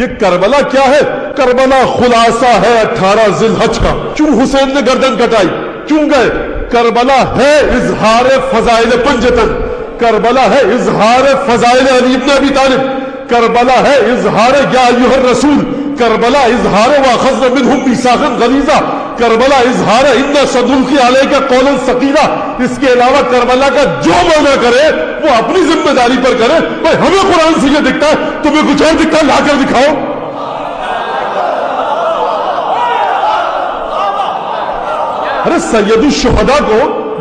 یہ کربلا کیا ہے؟ کربلا خلاصہ ہے 18 ذی الحج کا. کیوں حسین نے گردن کٹائی؟ کیوں گئے؟ کربلا ہے اظہار فضائل پنجتن، کربلا ہے اظہار فضائل علی ابن ابی طالب، کربلا ہے اظہار یا ایھا الرسول، کربلا اظہار واخذنا منہم میثاقا غلیظا، کربلا اظہار انا سنلقی علیک قولا ثقیلا. اس کے علاوہ کربلا کا جو معنی کرے وہ اپنی ذمہ داری پر کرے. بھائی ہمیں قرآن سے یہ دکھتا ہے، تمہیں کچھ اور دکھتا ہے، لا کر دکھاؤ. ارے سید الشہداء کو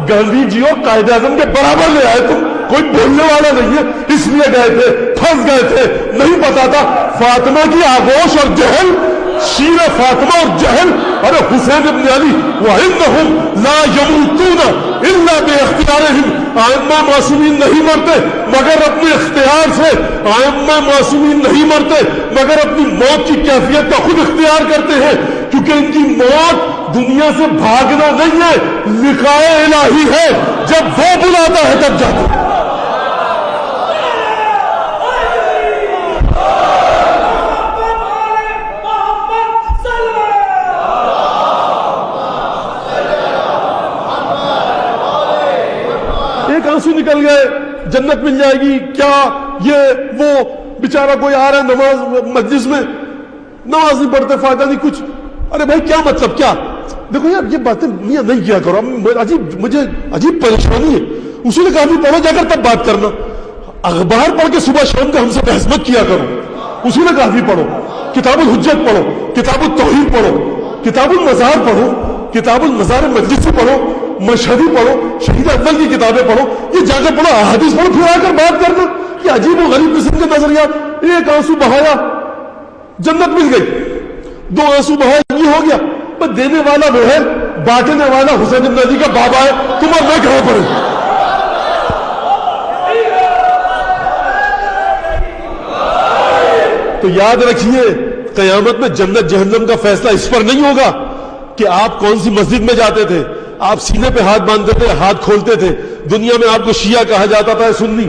گاندھی جی اور قائد اعظم کے برابر لے آئے تم، کوئی بولنے والا نہیں ہے. اس لیے گئے تھے، پھنس گئے تھے، نہیں پتا تھا. فاطمہ کی آغوش اور جہل، شیر فاطمہ اور جہل. ارے حسین ابن علی وَإِنَّهُمْ لَا يَمُوتُونَ إِلَّا بِاخْتِيَارِهِمْ، ائمہ معصومین نہیں مرتے مگر اپنے اختیار سے. ائمہ معصومین نہیں مرتے مگر اپنی موت کی کیفیت کا خود اختیار کرتے ہیں، کیونکہ ان کی موت دنیا سے بھاگنا نہیں ہے، لقاء الہی ہے. جب وہ بلاتا ہے تب جاتے ہیں. ایک آنسو نکل گئے، جنت مل جائے گی کیا؟ یہ وہ بیچارہ کوئی آ رہا ہے نماز مجلس میں، نماز نہیں پڑھتے، فائدہ نہیں کچھ. ارے بھائی کیا مطلب؟ کیا دیکھو یار، یہ باتیں میاں نہیں کیا کرو. مجھے عجیب پریشانی ہے. اصول کافی پڑھو جا کر تب بات کرنا. اخبار پڑھ کے صبح شام کا ہم سے بحث مت کیا کرو. اصول کافی پڑھو، کتاب الحجت پڑھو، کتاب التوحید پڑھو، کتاب المزار پڑھو، کتاب المزار مجلسی پڑھو، مشہدی پڑھو، شہید اول کی کتابیں پڑھو. یہ جا کر پڑھو، احادیث پڑھو، پھر آ کر بات کرنا. یہ عجیب و غریب قسم کے نظریات. ایک آنسو بہایا، جنت مل گئی. 2 آنسو بہایا، یہ ہو گیا. پر دینے والا وہ ہے، بانٹنے والا حسین بن علی کا بابا ہے. تم اور میں کہاں پڑے؟ تو یاد رکھیے، قیامت میں جنت جہنم کا فیصلہ اس پر نہیں ہوگا کہ آپ کون سی مسجد میں جاتے تھے. آپ سینے پہ ہاتھ باندھتے تھے، ہاتھ کھولتے تھے. دنیا میں آپ کو شیعہ کہا جاتا تھا، سنی.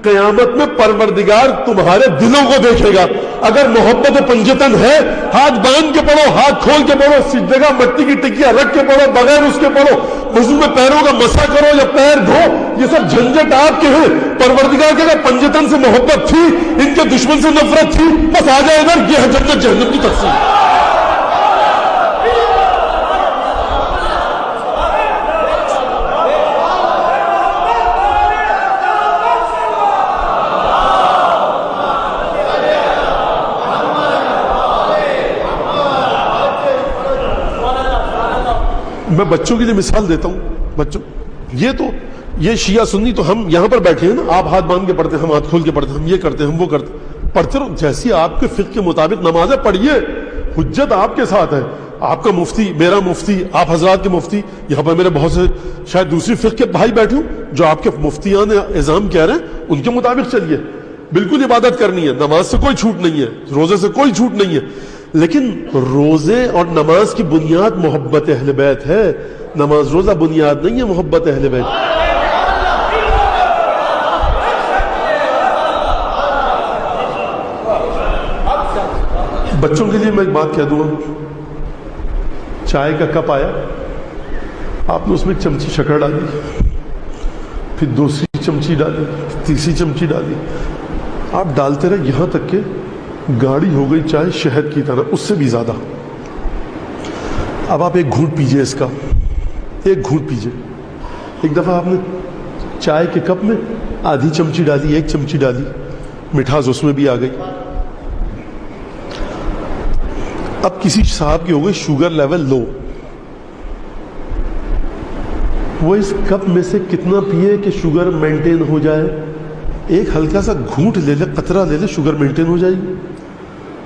قیامت میں پروردگار تمہارے دلوں کو دیکھے گا. اگر محبت پنجتن ہے، ہاتھ باندھ کے پڑھو، ہاتھ کھول کے پڑھو، سجدے کا مٹی کی ٹکیاں رکھ کے پڑھو، بغیر اس کے پڑھو، وضو میں پیروں کا مسح کرو یا پیر دھو. یہ سب جھنجھٹ آپ کے ہیں. پروردگار کے اگر پنجتن سے محبت تھی، ان کے دشمن سے نفرت تھی، بس آ جائے ادھر. یہ ہے جنت جہنم کی تقسیم. میں بچوں کے لیے مثال دیتا ہوں. بچوں یہ شیعہ سنی تو ہم یہاں پر بیٹھے ہیں نا، آپ ہاتھ باندھ کے پڑھتے ہیں، ہم ہاتھ کھول کے پڑھتے ہیں، ہم یہ کرتے ہیں، ہم وہ کرتے ہیں. پڑھتے رہو جیسی آپ کے فقہ کے مطابق نمازیں پڑھیے. حجت آپ کے ساتھ ہے. آپ کا مفتی، میرا مفتی، آپ حضرات کے مفتی، یہاں پر میرے بہت سے شاید دوسری فقہ کے بھائی بیٹھے ہوں جو آپ کے مفتیان اعظام کہہ رہے ہیں، ان کے مطابق چلیے. بالکل عبادت کرنی ہے، نماز سے کوئی چھوٹ نہیں ہے، روزے سے کوئی چھوٹ نہیں ہے. لیکن روزے اور نماز کی بنیاد محبت اہل بیت ہے. نماز روزہ بنیاد نہیں ہے محبت اہل بیت. بچوں کے لیے میں ایک بات کہہ دوں گا. چائے کا کپ آیا، آپ نے اس میں ایک چمچی شکر ڈالی، پھر دوسری چمچی ڈالی، تیسری چمچی ڈالی. آپ ڈالتے رہے یہاں تک کہ گاڑی ہو گئی چائے شہد کی طرح، اس سے بھی زیادہ. اب آپ ایک گھونٹ پیجئے، اس کا ایک گھونٹ پیجئے. ایک دفعہ آپ نے چائے کے کپ میں آدھی چمچی ڈالی، 1 چمچی ڈالی، مٹھاس اس میں بھی آ گئی. اب کسی صاحب کی ہو گئی شوگر لیول لو، وہ اس کپ میں سے کتنا پیے کہ شوگر مینٹین ہو جائے؟ ایک ہلکا سا گھونٹ لے لے، قطرہ لے لے، شوگر مینٹین ہو جائے گی.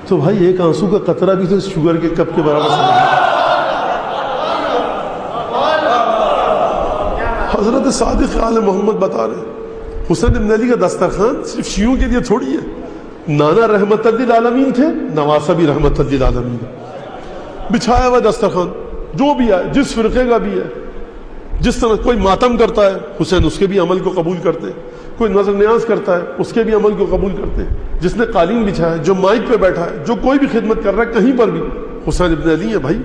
تو بھائی ایک آنسو کا قطرہ بھی تو شوگر کے کپ کے برابر سمجھے. حضرت صادق آل محمد بتا رہے حسین بن علی کا دسترخوان صرف شیعوں کے لیے تھوڑی ہے. نانا رحمت للعالمین تھے، نواسہ بھی رحمت للعالمین. بچھایا ہوا دسترخوان، جو بھی آئے، جس فرقے کا بھی ہے، جس طرح کوئی ماتم کرتا ہے حسین اس کے بھی عمل کو قبول کرتے ہیں، کوئی نظر نیاز کرتا ہے اس کے بھی عمل کو قبول کرتے ہیں. جس نے قالین بچھایا ہے, جو مائک پہ بیٹھا ہے, جو کوئی بھی خدمت کر رہا ہے کہیں پر بھی, حسین ابن علی ہے بھائی,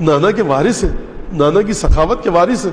نانا کے وارث ہیں, نانا کی سخاوت کے وارث ہیں.